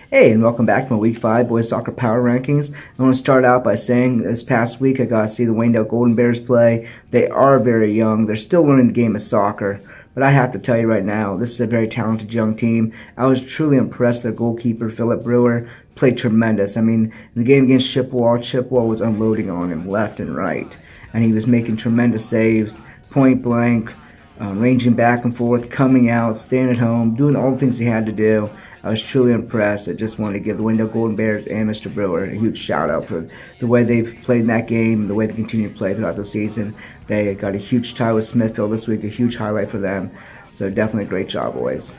Hey, and welcome back to my Week 5 Boys Soccer Power Rankings. I want to start out by saying this past week I got to see the Wayndale Golden Bears play. They are very young. They're still learning the game of soccer. But I have to tell you right now, this is a very talented young team. I was truly impressed. Their goalkeeper, Philip Brewer, played tremendous. I mean, in the game against Chippewa was unloading on him left and right. And he was making tremendous saves, point blank, ranging back and forth, coming out, staying at home, doing all the things he had to do. I was truly impressed. I just wanted to give the Wayndale Golden Bears and Mr. Brewer a huge shout out for the way they've played in that game, the way they continue to play throughout the season. They got a huge tie with Smithville this week, a huge highlight for them. So definitely a great job, boys.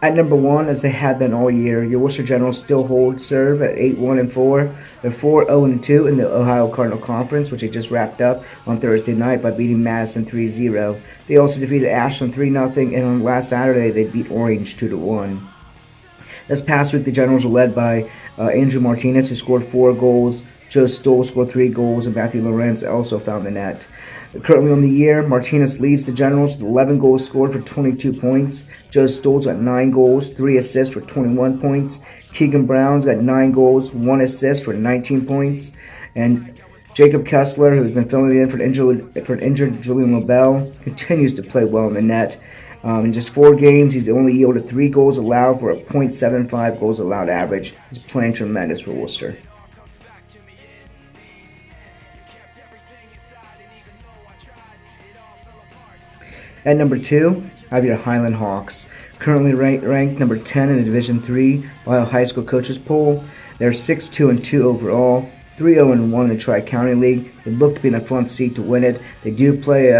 At number one, as they have been all year, your Worcester Generals still hold serve at 8-1-4. They're 4-0-2 in the Ohio Cardinal Conference, which they just wrapped up on Thursday night by beating Madison 3-0. They also defeated Ashland 3-0, and on last Saturday they beat Orange 2-1. This past week, the Generals were led by Andrew Martinez, who scored 4 goals. Joe Stoll scored 3 goals, and Matthew Lorenz also found the net. Currently on the year, Martinez leads the Generals with 11 goals scored for 22 points. Joe Stoll's got 9 goals, 3 assists for 21 points. Keegan Brown's got 9 goals, 1 assist for 19 points. And Jacob Kessler, who's been filling in for an injured Julian Lobel, continues to play well in the net. In just 4 games, he's only yielded 3 goals allowed for a .75 goals allowed average. He's playing tremendous for Worcester. At number 2, I have your Highland Hawks, currently ranked number 10 in the Division III Ohio High School Coaches Poll. They're 6-2-2 overall, 3-0-1 in the Tri-County League. They look to be in the front seat to win it. They do play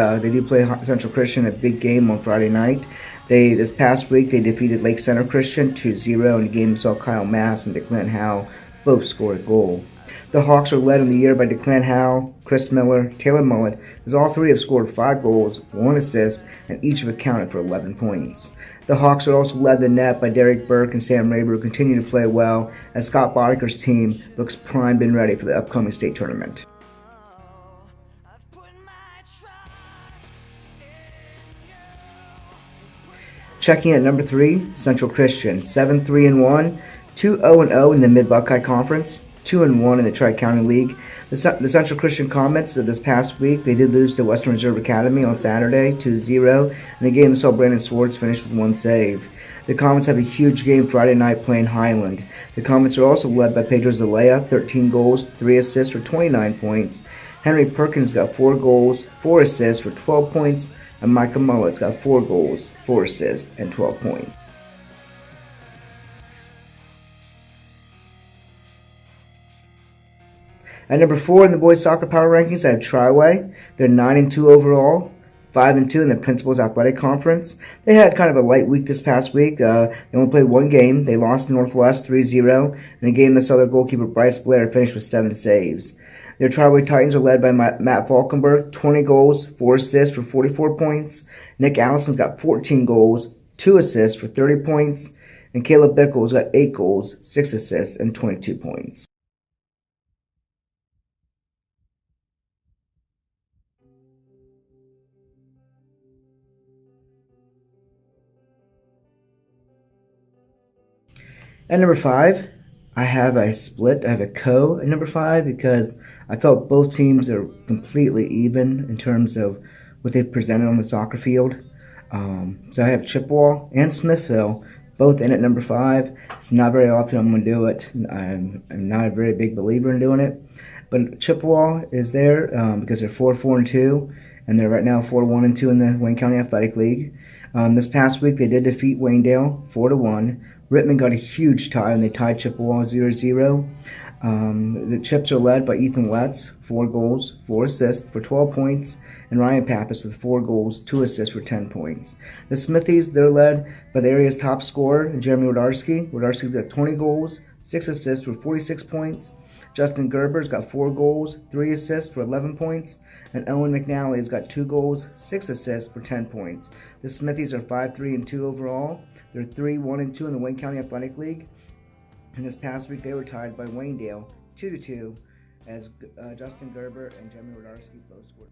Central Christian, a big game on Friday night. This past week they defeated Lake Center Christian 2-0 in a game saw Kyle Mass and Declan Howe both score a goal. The Hawks are led in the year by Declan Howe, Chris Miller, Taylor Mullet, as all 3 have scored 5 goals, 1 assist, and each have accounted for 11 points. The Hawks are also led the net by Derek Burke and Sam Raber, who continue to play well, as Scott Boddiker's team looks primed and ready for the upcoming state tournament. Checking at number 3, Central Christian, 7-3-1, 2-0-0 in the Mid-Buckeye Conference, 2-1 in the Tri-County League. The Central Christian Comets this past week, they did lose to Western Reserve Academy on Saturday 2-0, and the game saw Brandon Swartz finish with 1 save. The Comets have a huge game Friday night playing Highland. The Comets are also led by Pedro Zelaya, 13 goals, 3 assists for 29 points. Henry Perkins got 4 goals, 4 assists for 12 points, and Micah Mullet's got 4 goals, 4 assists, and 12 points. At number 4 in the boys soccer power rankings, I have Triway. They're 9-2 overall, 5-2 in the Principals Athletic Conference. They had kind of a light week this past week. They only played 1 game. They lost to Northwest 3-0 in a game that saw their goalkeeper Bryce Blair finish with 7 saves. Their Triway Titans are led by Matt Falkenberg, 20 goals, 4 assists for 44 points. Nick Allison's got 14 goals, 2 assists for 30 points. And Caleb Bickle's got 8 goals, 6 assists, and 22 points. At number 5, I have a split. I have a co at number 5 because I felt both teams are completely even in terms of what they've presented on the soccer field. So I have Chippewa and Smithville both in at number 5. It's not very often I'm going to do it. I'm not a very big believer in doing it. But Chippewa is there because they're 4-4-2, and they're right now 4-1-2 in the Wayne County Athletic League. This past week they did defeat Wayndale 4-1. Rittman got a huge tie and they tied Chippewa 0-0. The Chips are led by Ethan Letts, 4 goals, 4 assists for 12 points, and Ryan Pappas with 4 goals, 2 assists for 10 points. The Smithies, they're led by the area's top scorer, Jeremy Wodarski. Wodarski's got 20 goals, 6 assists for 46 points. Justin Gerber's got 4 goals, 3 assists for 11 points, and Owen McNally's got 2 goals, 6 assists for 10 points. The Smithies are 5-3-2 overall. They're 3-1-2 in the Wayne County Athletic League. And this past week they were tied by Wayndale 2-2 as Justin Gerber and Jeremy Wodarski both scored.